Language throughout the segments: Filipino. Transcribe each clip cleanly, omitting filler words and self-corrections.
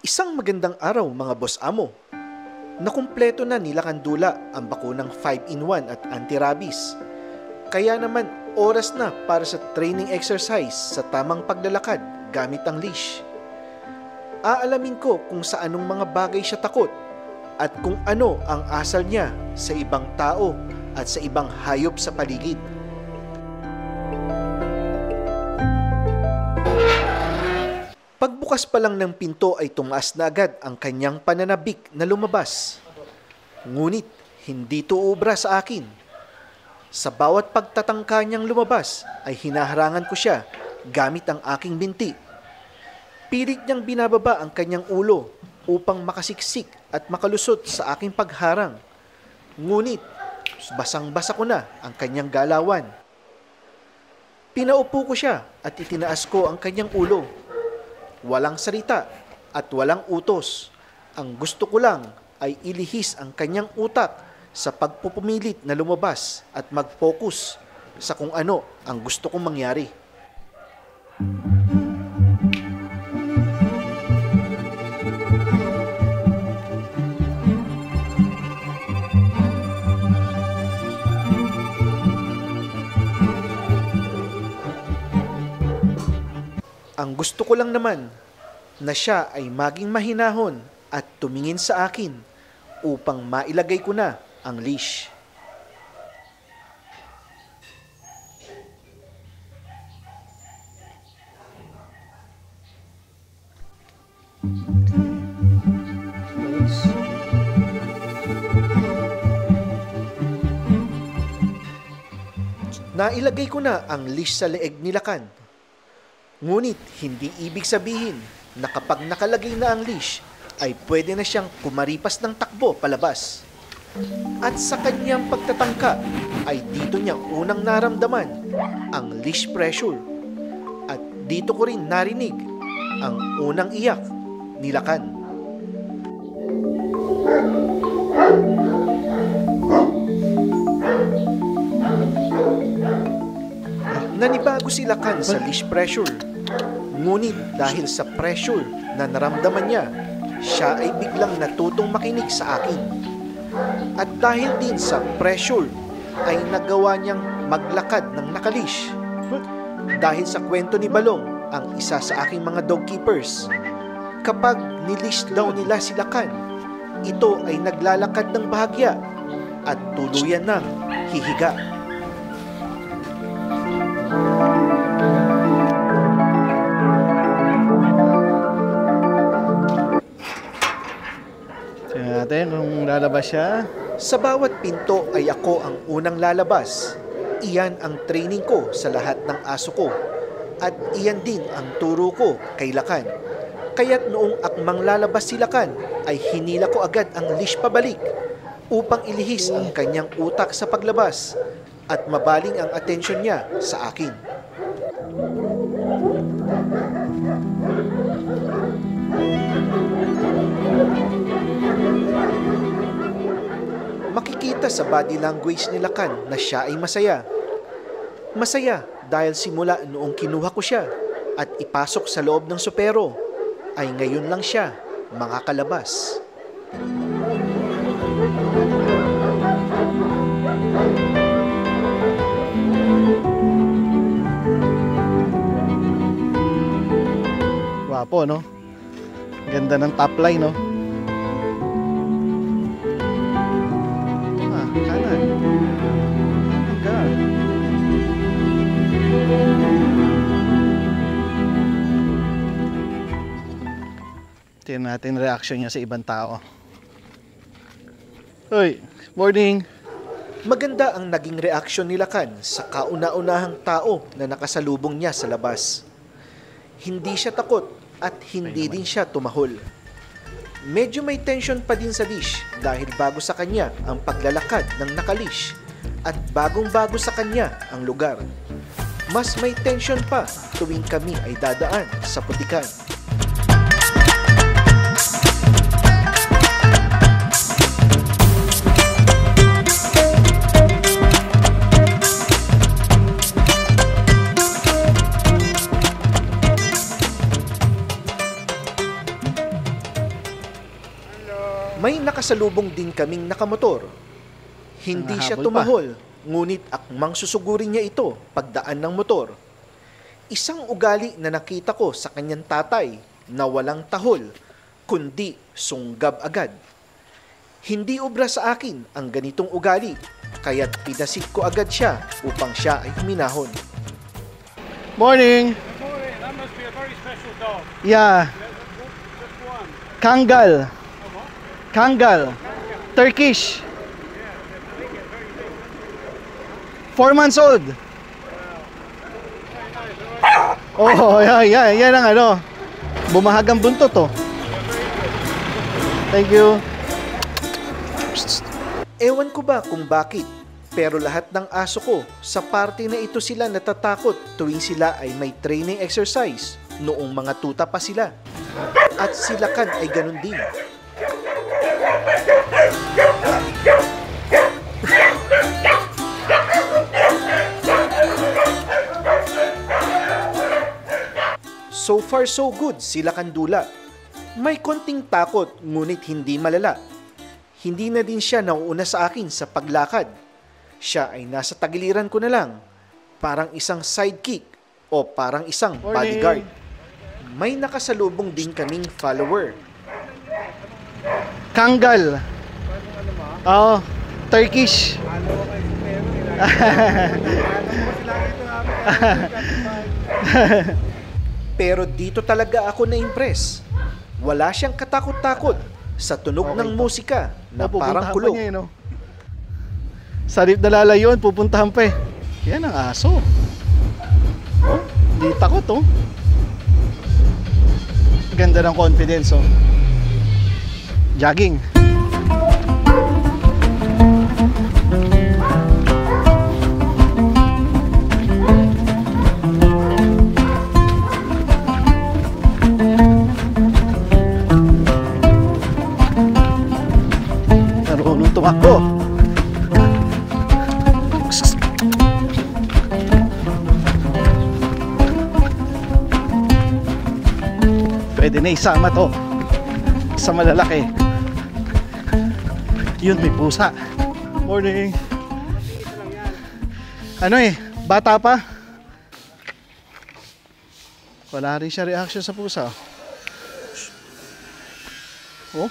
Isang magandang araw mga boss amo. Nakumpleto na nila Kandula ang bakunang 5-in-1 at anti-rabies. Kaya naman oras na para sa training exercise sa tamang paglalakad gamit ang leash. Aalamin ko kung sa anong mga bagay siya takot at kung ano ang asal niya sa ibang tao at sa ibang hayop sa paligid. Pagbukas pa lang ng pinto ay tumaas na agad ang kanyang pananabik na lumabas. Ngunit hindi ito ubra sa akin. Sa bawat pagtatangka niyang lumabas ay hinaharangan ko siya gamit ang aking binti. Pilit niyang binababa ang kanyang ulo upang makasiksik at makalusot sa aking pagharang. Ngunit basang-basa ko na ang kanyang galawan. Pinaupo ko siya at itinaas ko ang kanyang ulo. Walang salita at walang utos. Ang gusto ko lang ay ilihis ang kanyang utak sa pagpupumilit na lumabas at mag-focus sa kung ano ang gusto kong mangyari. Ang gusto ko lang naman na siya ay maging mahinahon at tumingin sa akin upang mailagay ko na ang leash. Nailagay ko na ang leash sa leeg ni Lakan. Ngunit hindi ibig sabihin na kapag nakalagay na ang leash ay pwede na siyang kumaripas ng takbo palabas. At sa kanyang pagtatangka ay dito niya unang naramdaman ang leash pressure. At dito ko rin narinig ang unang iyak ni Lakan. Nanibago si Lakan sa leash pressure. Ngunit dahil sa pressure na naramdaman niya, siya ay biglang natutong makinig sa akin. At dahil din sa pressure, ay nagawa niyang maglakad ng nakalish. Dahil sa kwento ni Balong, ang isa sa aking mga dog keepers, kapag nilish daw nila si Lakan, ito ay naglalakad ng bahagya at tuluyan ng hihiga. Natin kung lalabas siya. Sa bawat pinto ay ako ang unang lalabas. Iyan ang training ko sa lahat ng aso ko. At iyan din ang turo ko kay Lakan. Kaya't noong akmang lalabas si Lakan, ay hinila ko agad ang leash pabalik upang ilihis ang kanyang utak sa paglabas at mabaling ang atensyon niya sa akin. Makikita sa body language ni Lakan na siya ay masaya. Masaya dahil simula noong kinuha ko siya at ipasok sa loob ng supero, ay ngayon lang siya makakalabas. Wapo, no? Ganda ng top line, no? Kanan. Hanggang. Tingnan natin reaction niya sa ibang tao. Hoy, morning! Maganda ang naging reaksyon ni Lakan sa kauna-unahang tao na nakasalubong niya sa labas. Hindi siya takot at hindi din siya tumahol. Medyo may tension pa din sa leash dahil bago sa kanya ang paglalakad ng nakalish at bagong-bago sa kanya ang lugar. Mas may tension pa tuwing kami ay dadaan sa putikan. May nakasalubong din kaming nakamotor. Hindi siya Nangahabol pa. tumahol, ngunit akmang susugurin niya ito pagdaan ng motor. Isang ugali na nakita ko sa kanyang tatay na walang tahol, kundi sunggab agad. Hindi obra sa akin ang ganitong ugali, kaya't pinasid ko agad siya upang siya ay huminahon. Morning! Boy, that must be a very special dog. Yeah, Just one. Kangal. Kangal. Turkish. 4 months old. Oh, yan ang ano. Bumahagang buntot to. Thank you. Ewan ko ba kung bakit, pero lahat ng aso ko sa party na ito sila natatakot tuwing sila ay may training exercise noong mga tuta pa sila. At sila kan ay ganun din. So far so good sila Kandula. May konting takot ngunit hindi malala. Hindi na din siya nauuna sa akin sa paglakad. Siya ay nasa tagiliran ko na lang. Parang isang sidekick o parang isang Morning. bodyguard. May nakasalubong din kaming follower. Kangal. Oh, Turkish. Pero dito talaga ako na-impress. Wala siyang katakot-takot sa tunog ng musika na parang Pupuntahan kulog. pa niya, no? Sarip na lalayon, pupuntahan pa eh. Yan ang aso. Oh, di takot oh. Ganda ng confidence oh. Jogging. Marunong tumakbo. Pwede na isama to sa malalaki. Yun, may pusa. Morning. Ano eh, bata pa. Wala rin siya reaction sa pusa. Oh.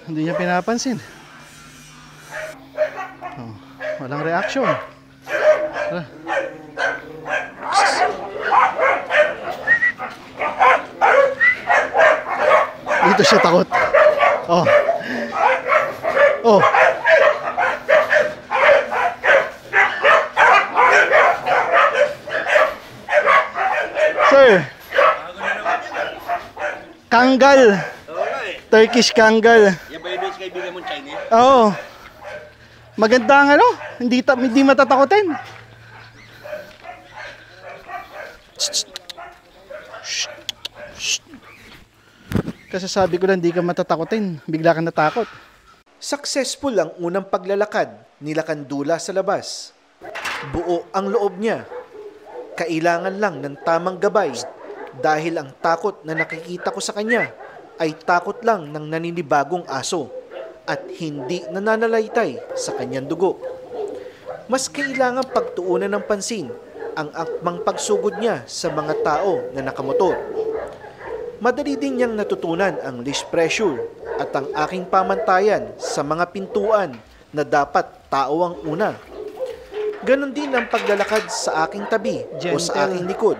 Hindi niya pinapansin. Oh, walang reaction. Dito siya takot. Oh. Oh. Sir. Kangal. Turkish Kangal. Yan ba yun sa kaibigan mong Chinese? Oo. Maganda ang ano, hindi matatakotin. Kasi sabi ko lang hindi ka matatakotin, bigla ka natakot. Successful ang unang paglalakad nila Kandula sa labas. Buo ang loob niya. Kailangan lang ng tamang gabay dahil ang takot na nakikita ko sa kanya ay takot lang ng naninibagong aso at hindi nananalaytay sa kanyang dugo. Mas kailangan pagtuunan ng pansin ang akmang pagsugod niya sa mga tao na nakamotor. Madali din niyang natutunan ang leash pressure at ang aking pamantayan sa mga pintuan na dapat tao ang una. Ganon din ang paglalakad sa aking tabi o sa Gentle. aking likod.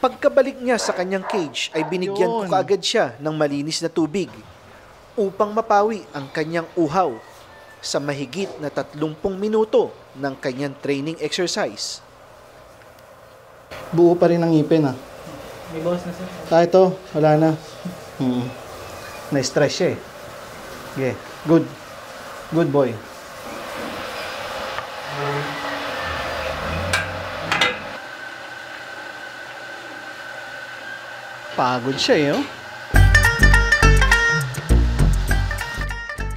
Pagkabalik niya sa kanyang cage ay binigyan ko Yun. kaagad siya ng malinis na tubig upang mapawi ang kanyang uhaw sa mahigit na 30 minuto ng kanyang training exercise. Buo pa rin ang ngipin ah. May bawas na sir. Ito, wala na. Na-stress siya eh. Yeah, good. Good boy. Pagod siya eh, oh.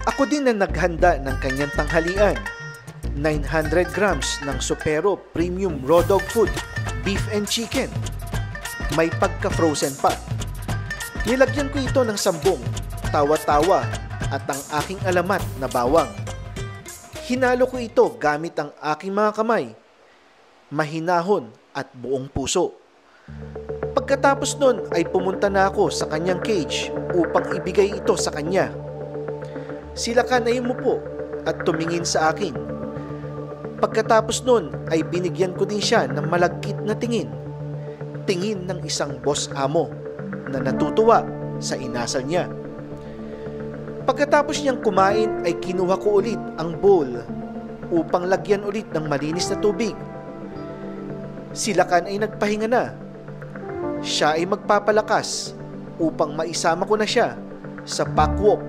Ako din na naghanda ng kanyang tanghalian. 900 grams ng Supero Premium Raw Dog Food, Beef and Chicken. May pagka-frozen pa. Nilagyan ko ito ng sambong, tawa-tawa at ang aking alamat na bawang. Hinalo ko ito gamit ang aking mga kamay, mahinahon at buong puso. Pagkatapos nun ay pumunta na ako sa kanyang cage upang ibigay ito sa kanya. Si Lakan ay umupo at tumingin sa akin. Pagkatapos nun ay binigyan ko din siya ng malagkit na tingin. Tingin ng isang boss amo na natutuwa sa inasal niya. Pagkatapos niyang kumain ay kinuha ko ulit ang bowl upang lagyan ulit ng malinis na tubig. Si Lakan ay nagpahinga na. Siya ay magpapalakas upang maisama ko na siya sa backwalk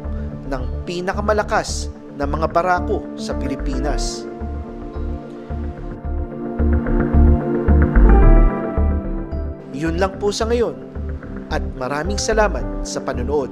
ng pinakamalakas na mga barako sa Pilipinas. Yun lang po sa ngayon at maraming salamat sa panonood.